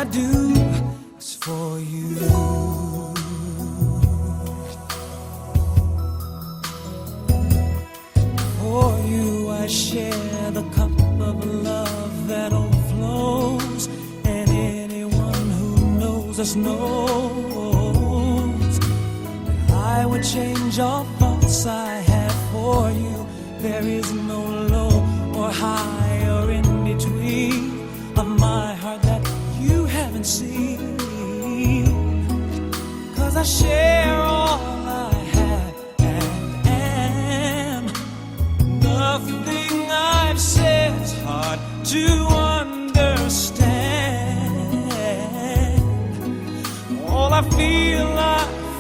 I do is for you. For you I share the cup of love that overflows, and anyone who knows us knows that I would change all thoughts I have for you. There is no low or high or in between of my heart that you haven't seen, 'cause I share all I have and am. Nothing I've said is hard to understand. All I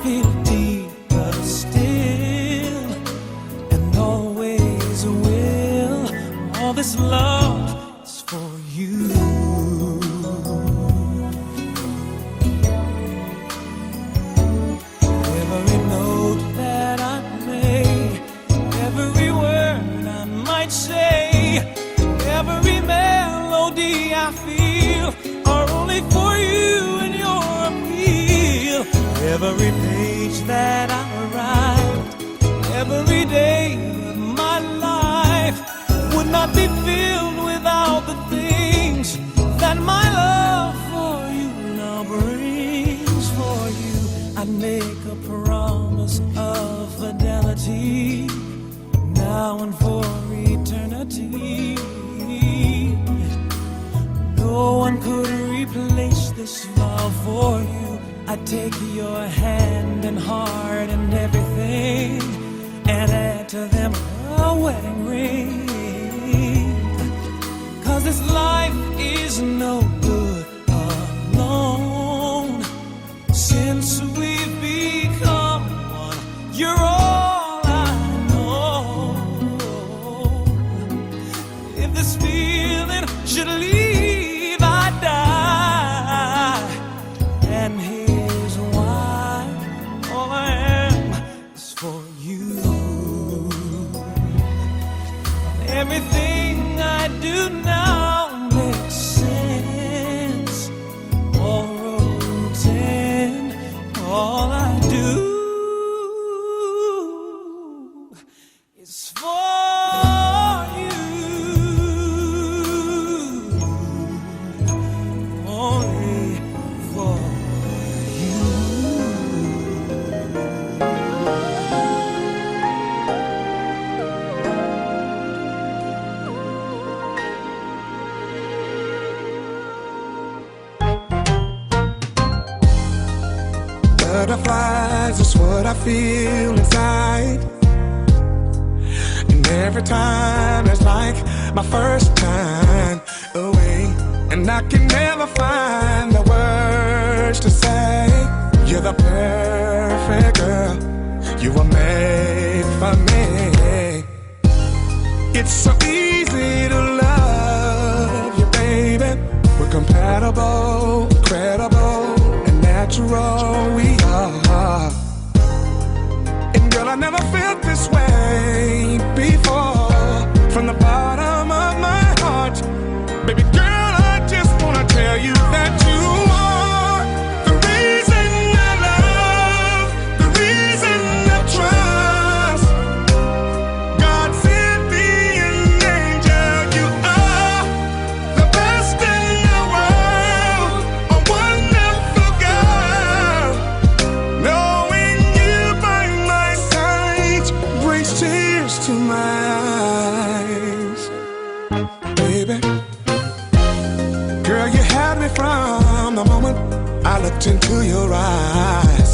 feel deeper still, and always will. All this love is for you. Every note that I play, every word I might say, every melody I feel are only for you and your appeal. Every page that I write, every day of my life would not be filled without the things that my love for you now brings. For you I make a promise of fidelity, now and for eternity. No one could replace this love for you. I take your hand and heart and everything, and add to them a wedding ring. 'Cause this life is no good alone. Since we've become one, you're all I know. If this feeling should leave, I die. And here's why: all I am is for you. Everything I do now makes sense. All roads end, all I do is for you. Only for you. Butterflies is what I feel inside, and every time it's like my first time away, and I can never find the words to say. You're the perfect girl, you were made for me. It's so easy to love you, baby. We're compatible, credible, and natural we are. And girl, I never felt this way before. From the bottom of my heart, baby girl, I just wanna tell you that you are the reason I love, the reason I trust. God sent me an angel. You are the best in the world, a wonderful girl. Knowing you by my side brings tears to my eyes. Baby, girl, you had me from the moment I looked into your eyes,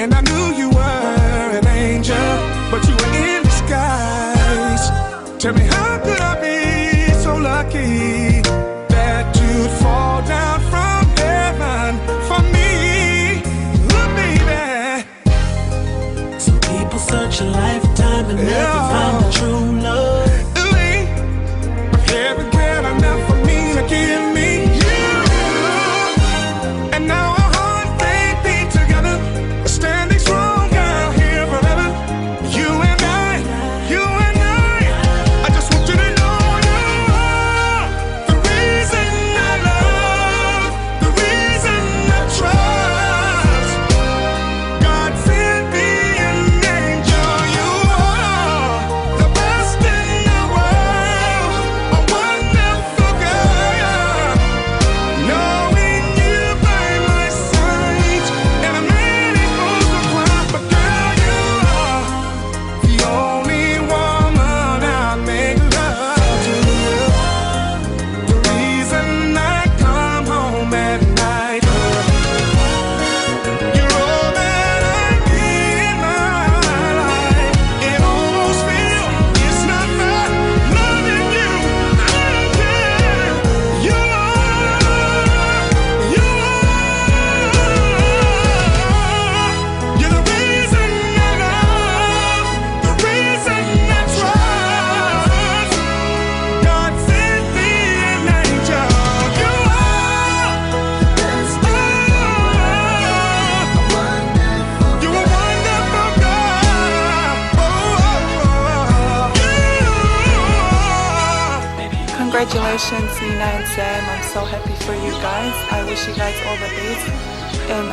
and I knew you were an angel, but you were in disguise. Tell me, how could I be so lucky that you'd fall down from heaven for me? Look, baby, Some people search a lifetime and never find the true love. but heaven can enough for me to give me you. And now our hearts, they beat together, standing strong out here forever. You and I, I just want you to know you are Congratulations, Nina and Sam. I'm so happy for you guys. I wish you guys all the best and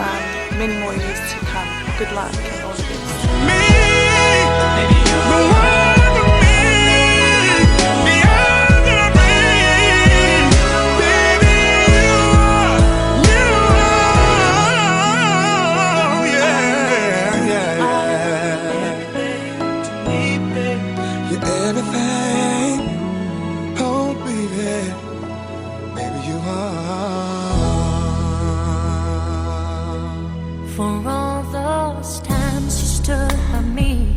many more years to come. Good luck and all the best. For all those times you stood by me,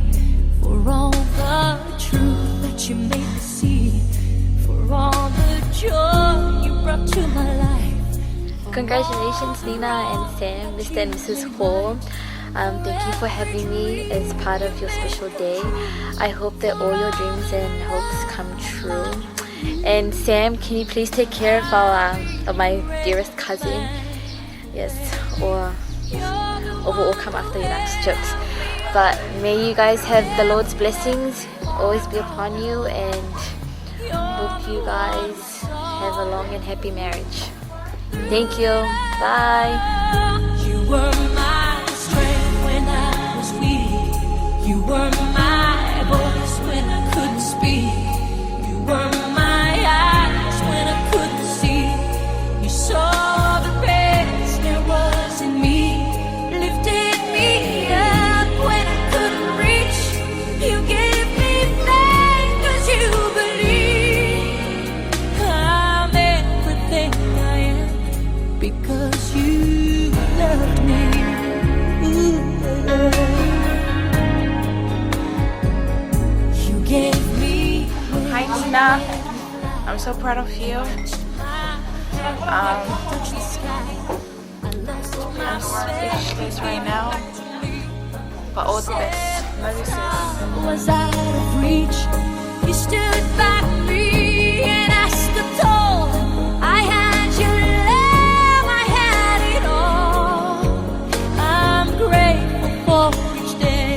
for all the truth that you made me see, for all the joy you brought to my life. Congratulations, Nina and Sam, Mr. and Mrs. Hall. Thank you for having me as part of your special day. I hope that all your dreams and hopes come true. And Sam, can you please take care of my dearest cousin? Yes, or we'll all come after your next jokes. But may you guys have the Lord's blessings always be upon you, and hope you guys have a long and happy marriage. Thank you. Bye. You were my strength when I was weak. You were my voice when I couldn't speak. You were my eyes when I couldn't see. You saw the best there was in me, lifted me up when I couldn't reach. You gave me faith 'cause you believe I'm everything I am because you loved me. You gave me. Hi Nina, I'm so proud of you. I'm speechless right now, but all the best. Love you, sis. Was out of reach. You stood by me and I stood tall. I had your love, I had it all. I'm grateful for each day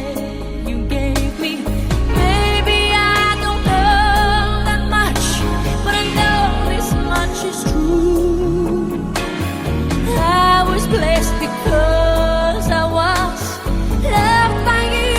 you gave me. Maybe I don't know that much, but I know this much is true. I was blessed because I was loved by you.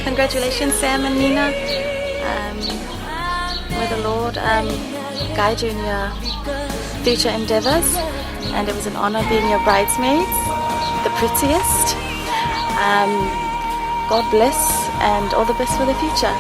Congratulations, Sam and Nina. May the Lord guide you in your future endeavors, and it was an honor being your bridesmaids, the prettiest. God bless and all the best for the future.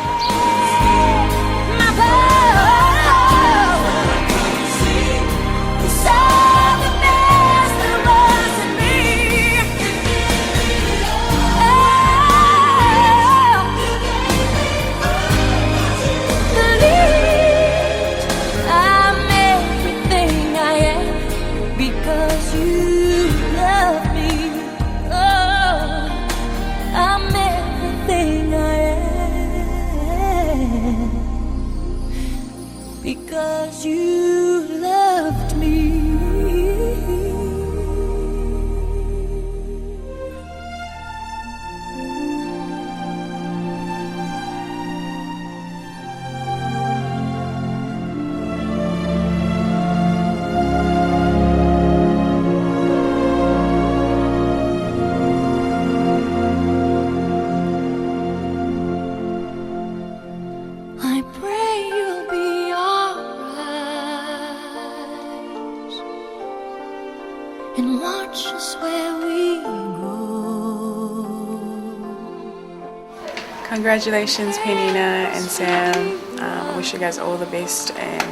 Congratulations, Penina and Sam. I wish you guys all the best and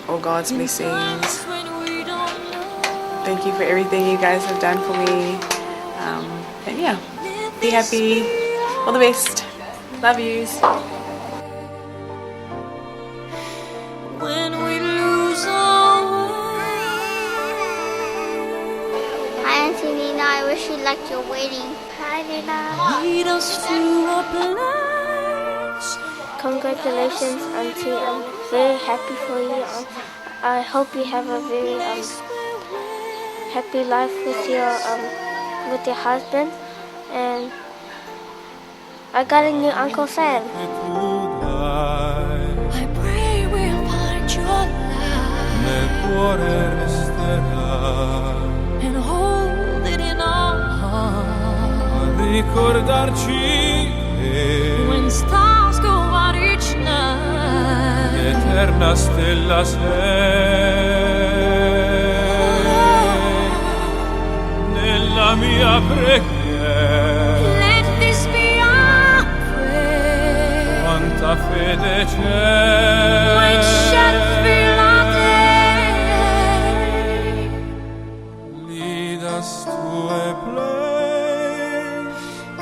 all God's blessings. Thank you for everything you guys have done for me. And yeah, be happy. All the best. Love yous. When we lose our way. Hi, Auntie Nina. I wish you liked your wedding. Hi, Nina. Lead us to a place. Congratulations, Auntie. I'm very happy for you. I hope you have a very happy life with your husband. And I got a new Uncle Sam. I pray we'll find your light and hold it in our heart. Ricordarci che When stars go out each night, l'eterna stella sei nella mia preghiera. let this be our prayer. Quanta fede When c'è, shadows fill our day, lead us to a place,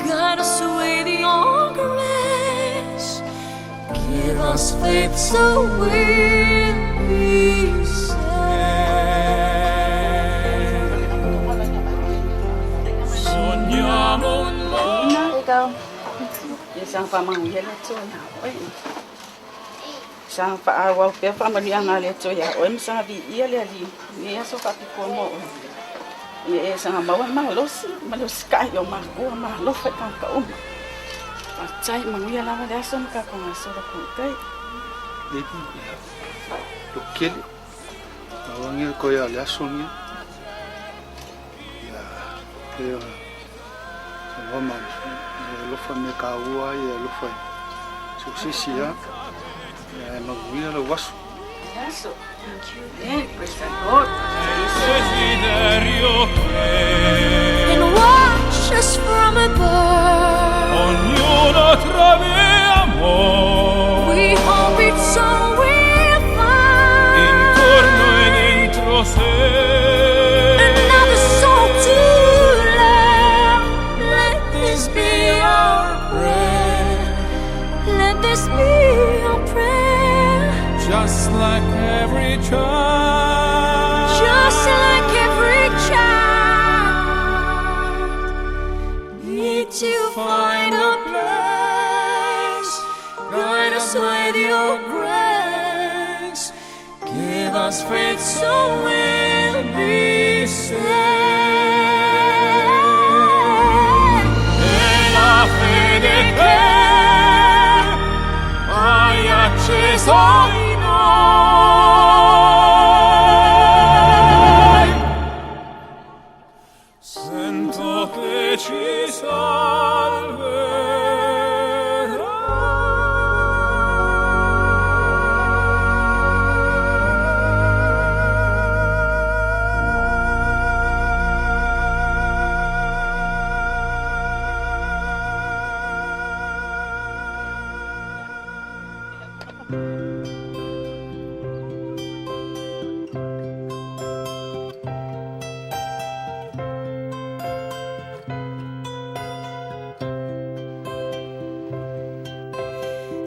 guide us with your grace. Give us faith so we'll be saved. sogniamo un mondo. There you go. Sang pa mang ye la tso ya oi sang pa awa pe pa ma lianga le tso ya oi sang bi ye le li ni ya so ka pi ko mo ye sang ma wa ma lo ka yo ma ko ma lo fa ka ka pa chai ma ye la da so ka ko ma so da ko kai Depi lokele awangel ko ya la sonia ya pero vamos lo fa me ka ua ya lo fa successia ya no via lo wasu so questa cosa Desiderio che And watch us from above. ognuno trovi amore We hope it's all we'll find. intorno e dentro sé. Another soul to love. Let this be our prayer. Let this be our prayer. Just like every child, Just like every child, need to find a place. Guide us with your grace. Give us faith so we'll be saved. e la fede che hai acceso in noi. Sento che ci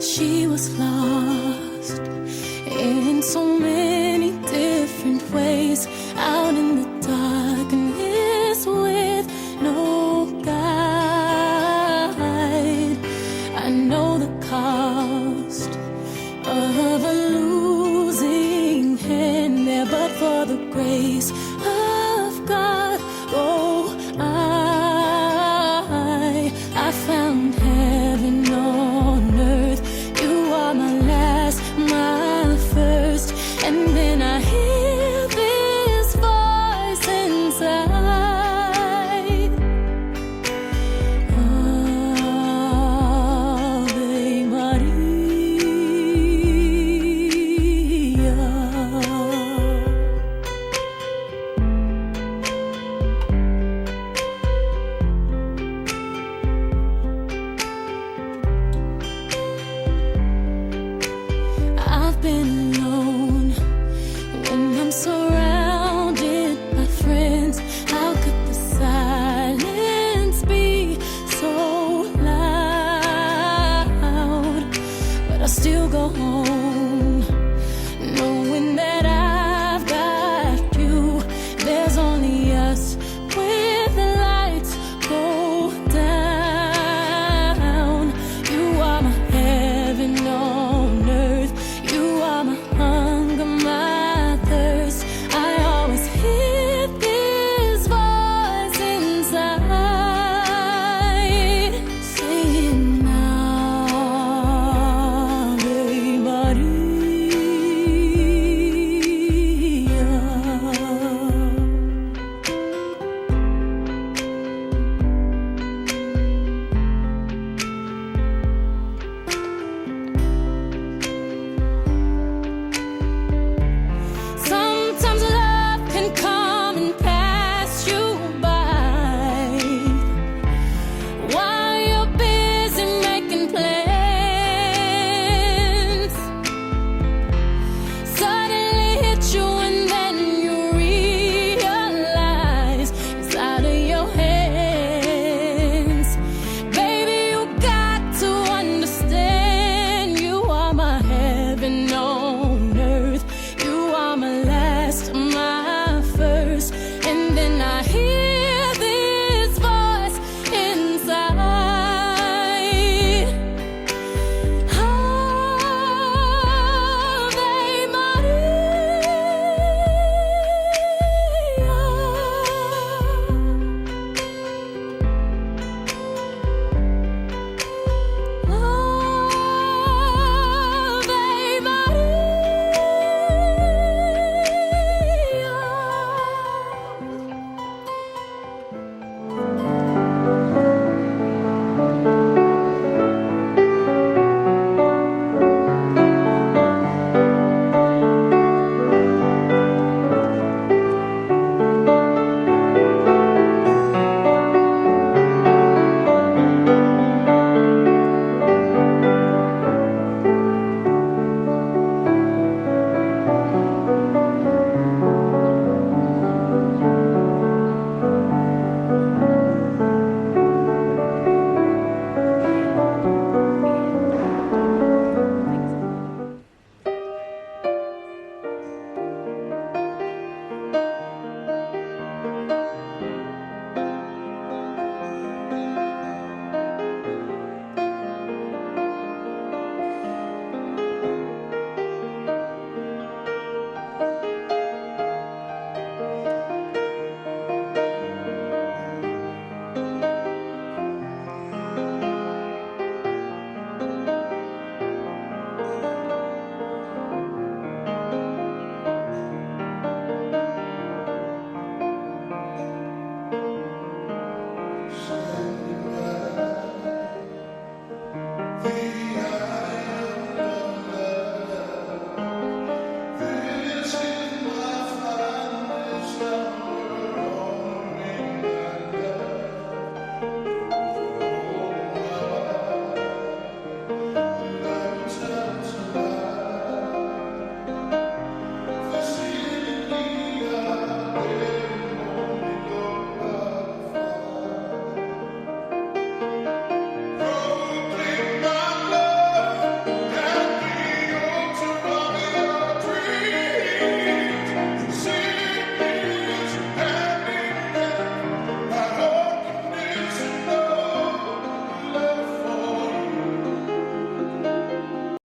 She was lost in so many different ways, out in the